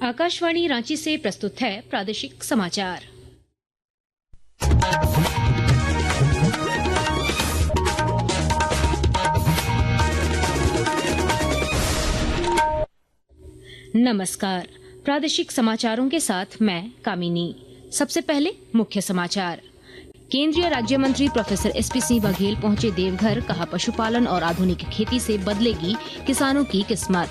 आकाशवाणी रांची से प्रस्तुत है प्रादेशिक समाचार। नमस्कार, प्रादेशिक समाचारों के साथ मैं कामिनी। सबसे पहले मुख्य समाचार। केंद्रीय राज्य मंत्री प्रोफेसर एसपी सिंह बघेल पहुंचे देवघर, कहा पशुपालन और आधुनिक खेती से बदलेगी किसानों की किस्मत।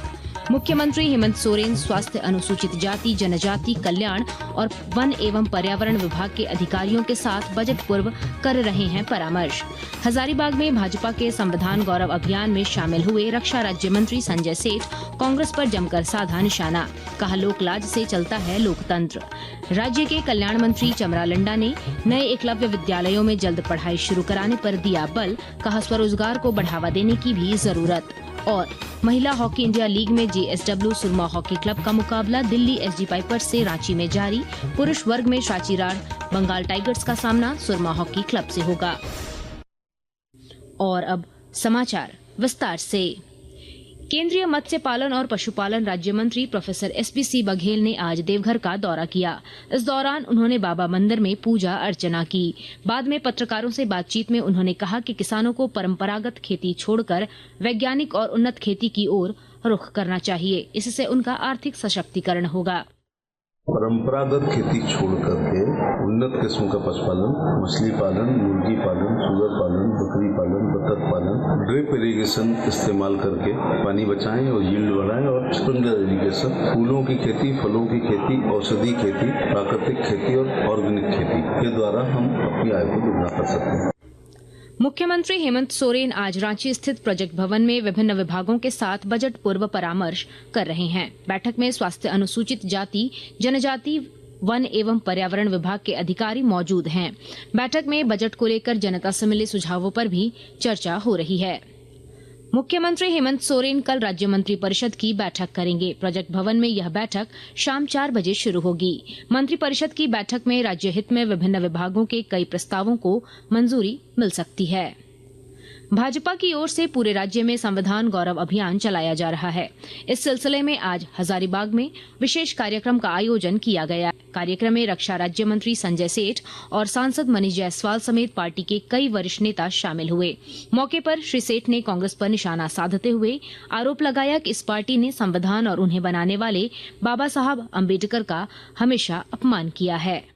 मुख्यमंत्री हेमंत सोरेन स्वास्थ्य, अनुसूचित जाति जनजाति कल्याण और वन एवं पर्यावरण विभाग के अधिकारियों के साथ बजट पूर्व कर रहे हैं परामर्श। हजारीबाग में भाजपा के संविधान गौरव अभियान में शामिल हुए रक्षा राज्य मंत्री संजय सेठ, कांग्रेस पर जमकर साधा निशाना, कहा लोकलाज से चलता है लोकतंत्र। राज्य के कल्याण मंत्री चमरा लंडा ने नए एकलव्य विद्यालयों में जल्द पढ़ाई शुरू कराने पर दिया बल, कहा स्वरोजगार को बढ़ावा देने की भी जरूरत। और महिला हॉकी इंडिया लीग में जेएसडब्ल्यू सुरमा हॉकी क्लब का मुकाबला दिल्ली एसजी पाइपर्स से रांची में जारी। पुरुष वर्ग में शाचीराड़ बंगाल टाइगर्स का सामना सुरमा हॉकी क्लब से होगा। और अब समाचार विस्तार से। केंद्रीय मत्स्य पालन और पशुपालन राज्य मंत्री प्रोफेसर एसपी सिंह बघेल ने आज देवघर का दौरा किया। इस दौरान उन्होंने बाबा मंदिर में पूजा अर्चना की। बाद में पत्रकारों से बातचीत में उन्होंने कहा कि किसानों को परंपरागत खेती छोड़कर वैज्ञानिक और उन्नत खेती की ओर रुख करना चाहिए। इससे उनका आर्थिक सशक्तिकरण होगा। परंपरागत खेती छोड़ करके उन्नत किस्म का पशुपालन, मछली पालन, मुर्गी पालन, सुगर पालन, बकरी पालन, बतख पालन, ड्रिप इरिगेशन इस्तेमाल करके पानी बचाएं और यील्ड बढ़ाएं और स्प्रिंकलर इरिगेशन, फूलों की खेती, फलों की खेती, औषधि खेती, प्राकृतिक खेती और ऑर्गेनिक खेती के द्वारा हम अपनी आय को दुगना कर सकते हैं। मुख्यमंत्री हेमंत सोरेन आज रांची स्थित प्रोजेक्ट भवन में विभिन्न विभागों के साथ बजट पूर्व परामर्श कर रहे हैं। बैठक में स्वास्थ्य, अनुसूचित जाति जनजाति वन एवं पर्यावरण विभाग के अधिकारी मौजूद हैं। बैठक में बजट को लेकर जनता से मिले सुझावों पर भी चर्चा हो रही है। मुख्यमंत्री हेमंत सोरेन कल राज्य मंत्री परिषद की बैठक करेंगे। प्रोजेक्ट भवन में यह बैठक शाम 4 बजे शुरू होगी। मंत्री परिषद की बैठक में राज्य हित में विभिन्न विभागों के कई प्रस्तावों को मंजूरी मिल सकती है। भाजपा की ओर से पूरे राज्य में संविधान गौरव अभियान चलाया जा रहा है। इस सिलसिले में आज हजारीबाग में विशेष कार्यक्रम का आयोजन किया गया। कार्यक्रम में रक्षा राज्य मंत्री संजय सेठ और सांसद मनीष जायसवाल समेत पार्टी के कई वरिष्ठ नेता शामिल हुए। मौके पर श्री सेठ ने कांग्रेस पर निशाना साधते हुए आरोप लगाया कि इस पार्टी ने संविधान और उन्हें बनाने वाले बाबा साहब अम्बेडकर का हमेशा अपमान किया है।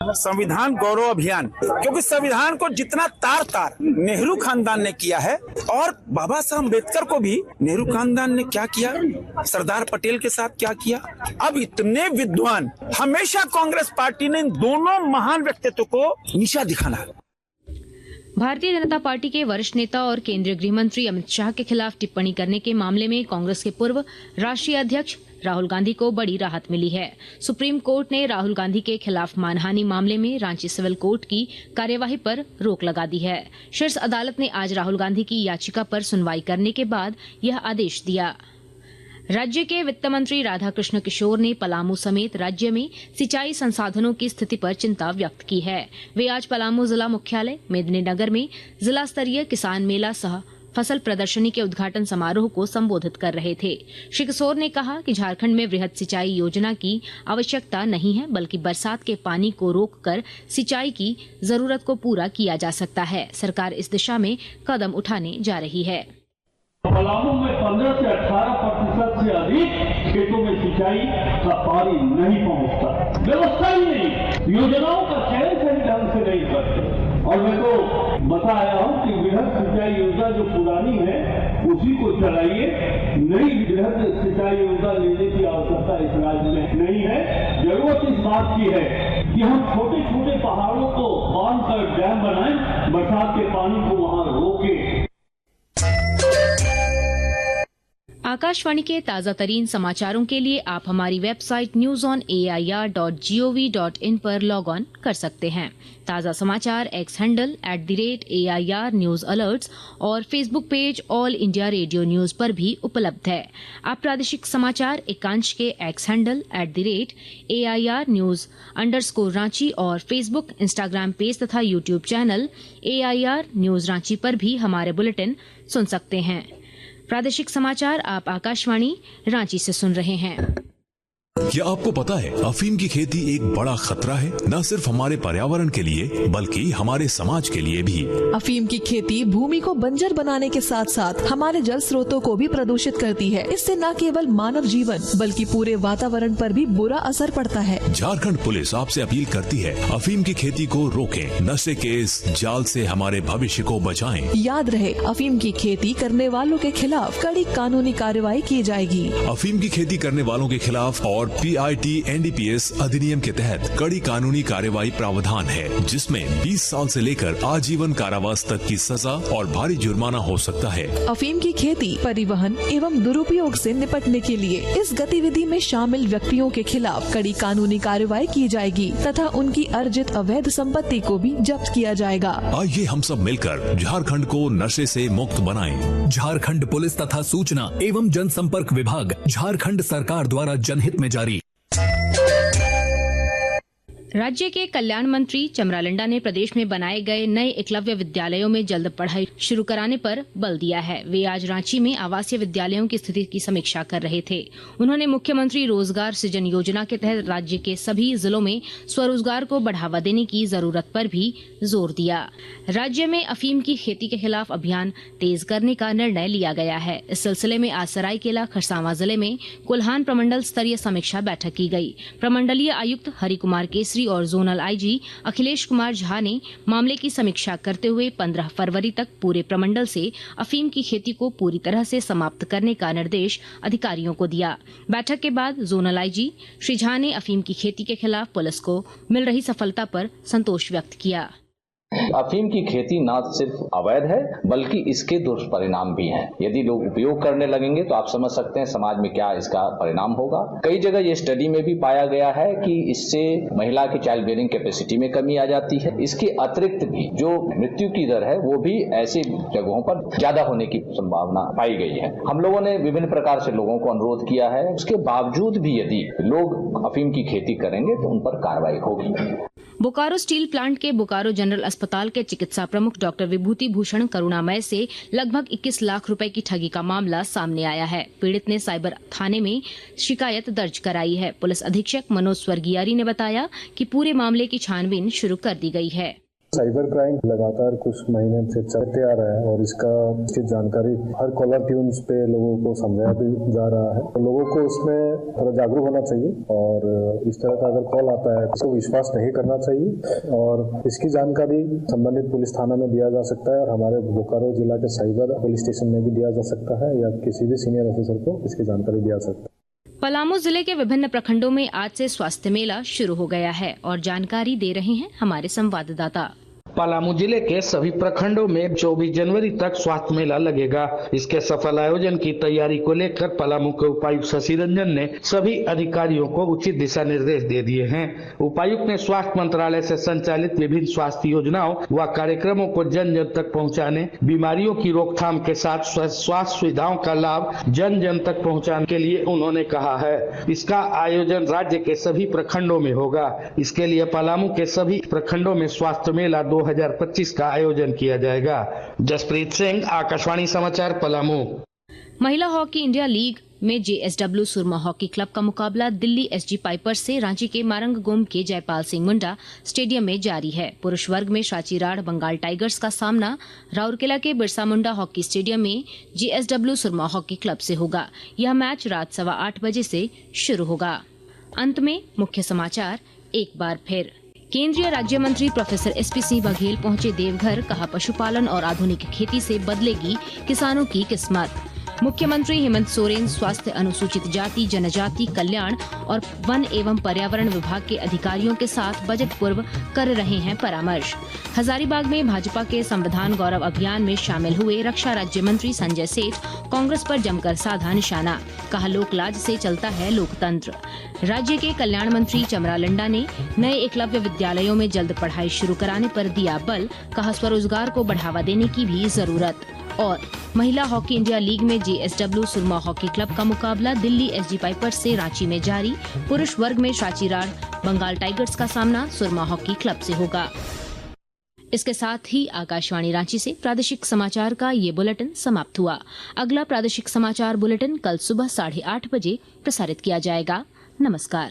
संविधान गौरव अभियान, क्योंकि संविधान को जितना तार नेहरू खानदान ने किया है और बाबा साहब अम्बेडकर को भी नेहरू खानदान ने क्या किया, सरदार पटेल के साथ क्या किया। अब इतने विद्वान, हमेशा कांग्रेस पार्टी ने इन दोनों महान व्यक्तित्व को नीचा दिखाना है। भारतीय जनता पार्टी के वरिष्ठ नेता और केंद्रीय गृह मंत्री अमित शाह के खिलाफ टिप्पणी करने के मामले में कांग्रेस के पूर्व राष्ट्रीय अध्यक्ष राहुल गांधी को बड़ी राहत मिली है। सुप्रीम कोर्ट ने राहुल गांधी के खिलाफ मानहानि मामले में रांची सिविल कोर्ट की कार्यवाही पर रोक लगा दी है। शीर्ष अदालत ने आज राहुल गांधी की याचिका पर सुनवाई करने के बाद यह आदेश दिया। राज्य के वित्त मंत्री राधाकृष्ण किशोर ने पलामू समेत राज्य में सिंचाई संसाधनों की स्थिति पर चिंता व्यक्त की है। वे आज पलामू जिला मुख्यालय मेदिनीनगर में जिला स्तरीय किसान मेला सह फसल प्रदर्शनी के उद्घाटन समारोह को संबोधित कर रहे थे। श्री किशोर ने कहा कि झारखंड में वृहद सिंचाई योजना की आवश्यकता नहीं है, बल्कि बरसात के पानी को रोककर सिंचाई की जरूरत को पूरा किया जा सकता है। सरकार इस दिशा में कदम उठाने जा रही है। पलामू में 15 से 18% से अधिक खेतों में सिंचाई का पानी नहीं पहुंचता, व्यवस्था ही नहीं, योजनाओं का चयन सही ढंग से नहीं करते। और मैं तो बता आया हूं कि वृहद सिंचाई योजना जो पुरानी है उसी को चलाइए, नई वृहद सिंचाई योजना लेने की आवश्यकता इस राज्य में नहीं है। जरूरत इस बात की है कि हम छोटे छोटे पहाड़ों को बांध कर डैम बनाएं, बरसात के पानी को वहां रोकें। आकाशवाणी के ताजा तरीन समाचारों के लिए आप हमारी वेबसाइट newsonair.gov.in पर लॉग ऑन कर सकते हैं। ताजा समाचार X handle @AIR news alerts और Facebook page All India Radio news पर भी उपलब्ध है। आप प्रादेशिक समाचार एकांश के एक्स हैंडल @AIR न्यूज _रांची और फेसबुक, इंस्टाग्राम पेज तथा YouTube channel AIR news Ranchi पर भी हमारे बुलेटिन सुन सकते हैं। प्रादेशिक समाचार आप आकाशवाणी रांची से सुन रहे हैं। क्या आपको पता है अफीम की खेती एक बड़ा खतरा है, न सिर्फ हमारे पर्यावरण के लिए बल्कि हमारे समाज के लिए भी। अफीम की खेती भूमि को बंजर बनाने के साथ साथ हमारे जल स्रोतों को भी प्रदूषित करती है। इससे न केवल मानव जीवन बल्कि पूरे वातावरण पर भी बुरा असर पड़ता है। झारखंड पुलिस आपसे अपील करती है, अफीम की खेती को रोकें, नशे के इस जाल से हमारे भविष्य को बचाएं। याद रहे, अफीम की खेती करने वालों के खिलाफ कड़ी कानूनी कार्रवाई की जाएगी। अफीम की खेती करने वालों के खिलाफ और PIT NDPS अधिनियम के तहत कड़ी कानूनी कार्रवाई प्रावधान है, जिसमें 20 साल से लेकर आजीवन कारावास तक की सजा और भारी जुर्माना हो सकता है। अफीम की खेती, परिवहन एवं दुरुपयोग से निपटने के लिए इस गतिविधि में शामिल व्यक्तियों के खिलाफ कड़ी कानूनी कार्रवाई की जाएगी तथा उनकी अर्जित अवैध संपत्ति को भी जब्त किया जाएगा। आइए हम सब मिलकर झारखंड को नशे से मुक्त बनाएं। झारखंड पुलिस तथा सूचना एवं जनसंपर्क विभाग, झारखंड सरकार द्वारा जनहित में जारी। राज्य के कल्याण मंत्री चमरालंडा ने प्रदेश में बनाए गए नए एकलव्य विद्यालयों में जल्द पढ़ाई शुरू कराने पर बल दिया है। वे आज रांची में आवासीय विद्यालयों की स्थिति की समीक्षा कर रहे थे। उन्होंने मुख्यमंत्री रोजगार सृजन योजना के तहत राज्य के सभी जिलों में स्वरोजगार को बढ़ावा देने की जरूरत पर भी जोर दिया। राज्य में अफीम की खेती के खिलाफ अभियान तेज करने का निर्णय लिया गया है। इस सिलसिले में आज सरायकेला खरसावां जिले में कुल्हान प्रमंडल स्तरीय समीक्षा बैठक की गई। प्रमंडलीय आयुक्त हरि कुमार केसरी और जोनल IG अखिलेश कुमार झा ने मामले की समीक्षा करते हुए 15 फरवरी तक पूरे प्रमंडल से अफीम की खेती को पूरी तरह से समाप्त करने का निर्देश अधिकारियों को दिया। बैठक के बाद जोनल IG श्री झा ने अफीम की खेती के खिलाफ पुलिस को मिल रही सफलता पर संतोष व्यक्त किया। अफीम की खेती न सिर्फ अवैध है बल्कि इसके दुष्परिणाम भी हैं। यदि लोग उपयोग करने लगेंगे तो आप समझ सकते हैं समाज में क्या इसका परिणाम होगा। कई जगह ये स्टडी में भी पाया गया है कि इससे महिला की चाइल्ड बेयरिंग कैपेसिटी में कमी आ जाती है। इसके अतिरिक्त भी जो मृत्यु की दर है वो भी ऐसी जगहों पर ज्यादा होने की संभावना पाई गई है। हम लोगों ने विभिन्न प्रकार से लोगों को अनुरोध किया है, उसके बावजूद भी यदि लोग अफीम की खेती करेंगे तो उन पर कार्रवाई होगी। बोकारो स्टील प्लांट के बोकारो जनरल अस्पताल के चिकित्सा प्रमुख डॉक्टर विभूति भूषण करुणामय से लगभग 21 लाख रुपए की ठगी का मामला सामने आया है। पीड़ित ने साइबर थाने में शिकायत दर्ज कराई है। पुलिस अधीक्षक मनोज स्वर्गियारी ने बताया कि पूरे मामले की छानबीन शुरू कर दी गई है। साइबर क्राइम लगातार कुछ महीने से चलते आ रहा है और इसकी जानकारी हर कॉलर ट्यून्स पे लोगों को समझाया भी जा रहा है। तो लोगों को इसमें थोड़ा जागरूक होना चाहिए और इस तरह का अगर कॉल आता है तो विश्वास नहीं करना चाहिए और इसकी जानकारी संबंधित पुलिस थाना में दिया जा सकता है और हमारे बोकारो जिला के साइबर पुलिस स्टेशन में भी दिया जा सकता है या किसी भी सीनियर ऑफिसर को इसकी जानकारी दिया सकता है। पलामू जिले के विभिन्न प्रखंडों में आज से स्वास्थ्य मेला शुरू हो गया है और जानकारी दे रहे हैं हमारे संवाददाता। पलामू जिले के सभी प्रखंडों में 24 जनवरी तक स्वास्थ्य मेला लगेगा। इसके सफल आयोजन की तैयारी को लेकर पलामू के उपायुक्त शशि रंजन ने सभी अधिकारियों को उचित दिशा निर्देश दे दिए हैं। उपायुक्त ने स्वास्थ्य मंत्रालय से संचालित विभिन्न स्वास्थ्य योजनाओं व कार्यक्रमों को जन जन तक पहुंचाने, बीमारियों की रोकथाम के साथ स्वास्थ्य सुविधाओं का लाभ जन जन तक पहुंचाने के लिए उन्होंने कहा है। इसका आयोजन राज्य के सभी प्रखंडों में होगा। इसके लिए पलामू के सभी प्रखंडों में स्वास्थ्य मेला 2025 का आयोजन किया जाएगा। जसप्रीत सिंह, आकाशवाणी समाचार, पलामू। महिला हॉकी इंडिया लीग में JSW सुरमा हॉकी क्लब का मुकाबला दिल्ली SG पाइपर्स से रांची के मारंगगोम के जयपाल सिंह मुंडा स्टेडियम में जारी है। पुरुष वर्ग में शाचीराड़ बंगाल टाइगर्स का सामना राउरकेला के बिरसा मुंडा हॉकी स्टेडियम में JSW सुरमा हॉकी क्लब से होगा। यह मैच रात 8:15 बजे से शुरू होगा। अंत में मुख्य समाचार एक बार फिर। केंद्रीय राज्य मंत्री प्रोफेसर SP सिंह बघेल पहुंचे देवघर, कहा पशुपालन और आधुनिक खेती से बदलेगी किसानों की किस्मत। मुख्यमंत्री हेमंत सोरेन स्वास्थ्य, अनुसूचित जाति जनजाति कल्याण और वन एवं पर्यावरण विभाग के अधिकारियों के साथ बजट पूर्व कर रहे हैं परामर्श। हजारीबाग में भाजपा के संविधान गौरव अभियान में शामिल हुए रक्षा राज्य मंत्री संजय सेठ कांग्रेस पर जमकर साधा निशाना, कहा लोकलाज से चलता है लोकतंत्र। राज्य के कल्याण मंत्री चमरालंडा ने नए एकलव्य विद्यालयों में जल्द पढ़ाई शुरू कराने पर दिया बल, कहा स्वरोजगार को बढ़ावा देने की भी जरूरत। और महिला हॉकी इंडिया लीग में JSW सुरमा हॉकी क्लब का मुकाबला दिल्ली SG पाइपर्स से रांची में जारी। पुरुष वर्ग में शाचीराड़ बंगाल टाइगर्स का सामना सुरमा हॉकी क्लब से होगा। इसके साथ ही आकाशवाणी रांची से प्रादेशिक समाचार का ये बुलेटिन समाप्त हुआ। अगला प्रादेशिक समाचार बुलेटिन कल सुबह 8:30 बजे प्रसारित किया जाएगा। नमस्कार।